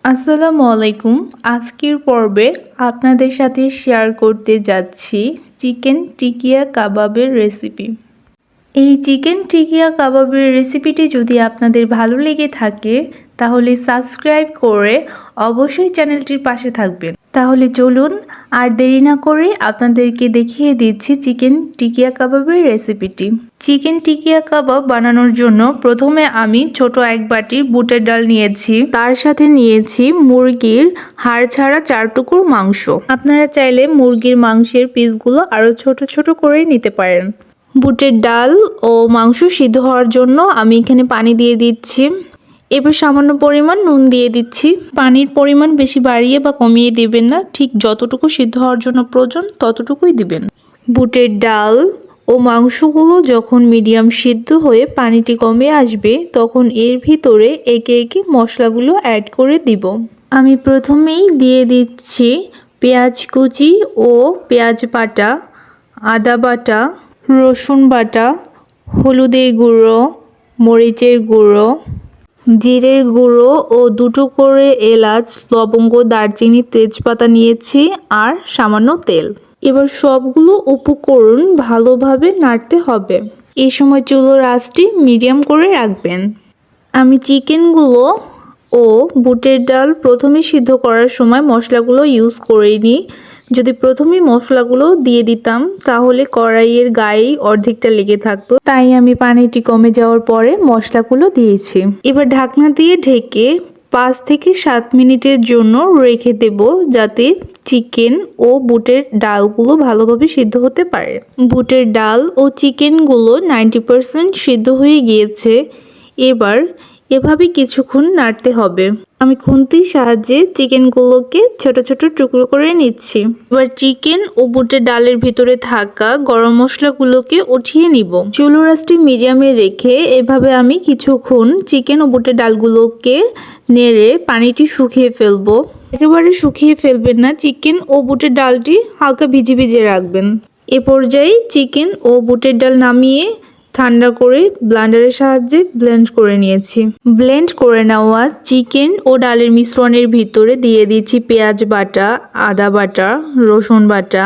আসসালামু আলাইকুম। আজকের পর্বে আপনাদের সাথে শেয়ার করতে যাচ্ছি চিকেন টিকিয়া কাবাবের রেসিপি। এই চিকেন টিকিয়া কাবাবের রেসিপিটি যদি আপনাদের ভালো লেগে থাকে তাহলে সাবস্ক্রাইব করে অবশ্যই চ্যানেলটির পাশে থাকবেন। তাহলে চলুন আর দেরি না করে আপনাদেরকে দেখিয়ে দিচ্ছি চিকেন টিকিয়া কাবাবের রেসিপিটি। চিকেন টিকিয়া কাবাব বানানোর জন্য প্রথমে আমি ছোট এক বাটি বুটের ডাল নিয়েছি, তার সাথে নিয়েছি মুরগির হাড় ছাড়া 4 টুকরো মাংস। আপনারা চাইলে মুরগির মাংসের পিসগুলো আরও ছোট ছোট করে নিতে পারেন। বুটের ডাল ও মাংস সিদ্ধ হওয়ার জন্য আমি এখানে পানি দিয়ে দিচ্ছি। এবার সামান্য পরিমাণ নুন দিয়ে দিচ্ছি। পানির পরিমাণ বেশি বাড়িয়ে বা কমিয়ে দিবেন না, ঠিক যতটুকু সিদ্ধ হওয়ার জন্য প্রয়োজন ততটুকুই দিবেন। বুটের ডাল ও মাংসগুলো যখন মিডিয়াম সিদ্ধ হয়ে পানিটি কমে আসবে তখন এর ভিতরে একে একে মশলাগুলো অ্যাড করে দিব। আমি প্রথমেই দিয়ে দিচ্ছি পেঁয়াজ কুচি ও পেঁয়াজ বাটা, আদা বাটা, রসুন বাটা, হলুদের গুঁড়ো, মরিচের গুঁড়ো, জিরের গুঁড়ো ও 2টো করে এলাচ, লবঙ্গ, দারচিনি, তেজপাতা নিয়েছি আর সামান্য তেল। এবার সবগুলো উপকরণ ভালোভাবে নাড়তে হবে। এই সময় চুলোর আঁচটি মিডিয়াম করে রাখবেন। আমি চিকেনগুলো ও বুটের ডাল প্রথমে সিদ্ধ করার সময় মশলাগুলো ইউজ করিনি। যদি প্রথমেই মশলাগুলো দিয়ে দিতাম তাহলে কড়াইয়ের গায়ে অর্ধেকটা লেগে থাকতো, তাই আমি পানিটি কমে যাওয়ার পরে মশলাগুলো দিয়েছি। এবার ঢাকনা দিয়ে ঢেকে 5 থেকে 7 মিনিটের জন্য রেখে দেব, যাতে চিকেন ও বুটের ডালগুলো ভালোভাবে সিদ্ধ হতে পারে। বুটের ডাল ও চিকেনগুলো 90% সিদ্ধ হয়ে গিয়েছে। এবার এভাবে কিছুক্ষণ নাড়তে হবে। আমি খুন্তির সাহায্যে চিকেনগুলোকে ছোট ছোট টুকরো করে নিচ্ছি। এবার চিকেন ও বুটের ডালের ভিতরে থাকা গরম মশলাগুলোকে উঠিয়ে নিব। চুলোর আঁচটি মিডিয়ামে রেখে এভাবে আমি কিছুক্ষণ চিকেন ও বুটের ডালগুলোকে নেড়ে পানিটি শুকিয়ে ফেলবো। একেবারে শুকিয়ে ফেলবেন না, চিকেন ও বুটের ডালটি হালকা ভিজে ভিজে রাখবেন। এ পর্যায়ে চিকেন ও বুটের ডাল নামিয়ে ঠান্ডা করে ব্লেন্ডারের সাহায্যে ব্লেন্ড করে নিয়েছি। ব্লেন্ড করে নেওয়া চিকেন ও ডালের মিশ্রণের ভিতরে দিয়ে দিচ্ছি পেঁয়াজ বাটা, আদা বাটা, রসুন বাটা,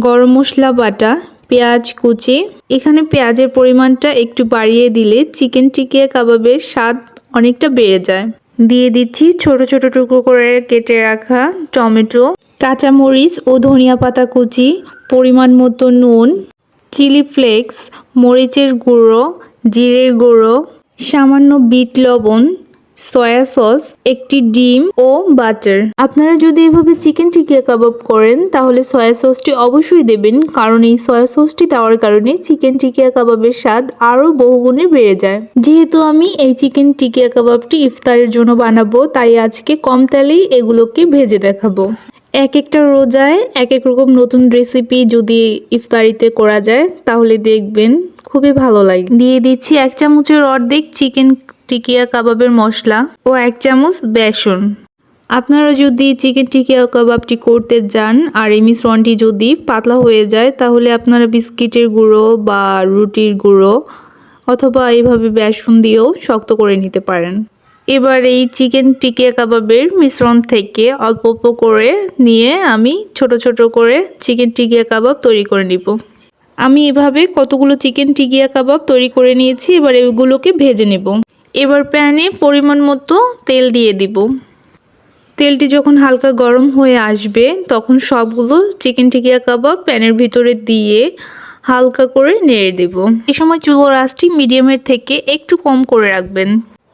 গরম মশলা বাটা, পেঁয়াজ কুচি। এখানে পেঁয়াজের পরিমাণটা একটু বাড়িয়ে দিলে চিকেন টিকিয়া কাবাবের স্বাদ অনেকটা বেড়ে যায়। দিয়ে দিচ্ছি ছোট ছোট টুকরো করে কেটে রাখা টমেটো, কাঁচামরিচ ও ধনিয়া পাতা কুচি, পরিমাণ মতো নুন, চিলি ফ্লেক্স, মরিচের গুঁড়ো, জিরের গুঁড়ো, সামান্য বিট লবণ, সয়া সস, একটি ডিম ও বাটার। আপনারা যদি এভাবে চিকেন টিকিয়া কাবাব করেন তাহলে সয়া সসটি অবশ্যই দেবেন, কারণ এই সয়া সসটি দেওয়ার কারণে চিকেন টিকিয়া কাবাবের স্বাদ আরও বহুগুণে বেড়ে যায়। যেহেতু আমি এই চিকেন টিকিয়া কাবাবটি ইফতারের জন্য বানাবো, তাই আজকে কম তেলেই এগুলোকে ভেজে দেখাবো। এক একটা রোজায় এক এক রকম নতুন রেসিপি যদি ইফতারিতে করা যায় তাহলে দেখবেন খুবই ভালো লাগে। দিয়ে দিচ্ছি 1 চামচের অর্ধেক চিকেন টিকিয়া কাবাবের মশলা ও 1 চামচ বেসন। আপনারা যদি চিকেন টিকিয়া কাবাবটি করতে যান আর এই মিশ্রণটি যদি পাতলা হয়ে যায় তাহলে আপনারা বিস্কিটের গুঁড়ো বা রুটির গুঁড়ো অথবা এইভাবে বেসন দিয়েও শক্ত করে নিতে পারেন। এবার এই চিকেন টিকিয়া কাবাবের মিশ্রণ থেকে অল্প অল্প করে নিয়ে আমি ছোট ছোট করে চিকেন টিকিয়া কাবাব তৈরি করে নিব। আমি এভাবে কতগুলো চিকেন টিকিয়া কাবাব তৈরি করে নিয়েছি। এবার এগুলোকে ভেজে নেব। এবার প্যানে পরিমাণ মতো তেল দিয়ে দিব। তেলটি যখন হালকা গরম হয়ে আসবে তখন সবগুলো চিকেন টিকিয়া কাবাব প্যানের ভিতরে দিয়ে হালকা করে নেড়ে দেব। এই সময় চুলোর আঁচটি মিডিয়ামের থেকে একটু কম করে রাখবেন।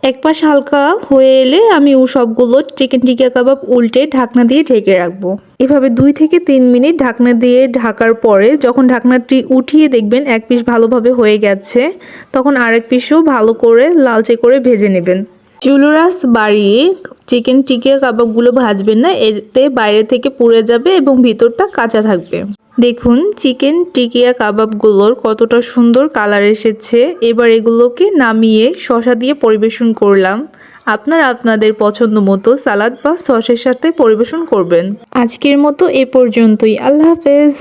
এক পাশ হালকা হয়ে এলে আমি সবগুলো চিকেন টিকিয়া কাবাব উল্টে ঢাকনা দিয়ে ঢেকে রাখবো। এভাবে 2 থেকে 3 মিনিট ঢাকনা দিয়ে ঢাকার পরে যখন ঢাকনাটি উঠিয়ে দেখবেন এক পিস ভালোভাবে হয়ে গেছে, তখন আরেক পিসও ভালো করে লালচে করে ভেজে নেবেন। চুলোর আঁচ বাড়িয়ে চিকেন টিকিয়া কাবাবগুলো ভাজবেন না, এতে বাইরে থেকে পুড়ে যাবে এবং ভিতরটা কাঁচা থাকবে। দেখুন চিকেন টিকিয়া কাবাবগুলোর কতটা সুন্দর কালার এসেছে। এবার এগুলোকে নামিয়ে শসা দিয়ে পরিবেশন করলাম। আপনারা আপনাদের পছন্দ মতো সালাদ বা সসের সাথে পরিবেশন করবেন। আজকের মতো এ পর্যন্তই। আল্লাহ হাফেজ।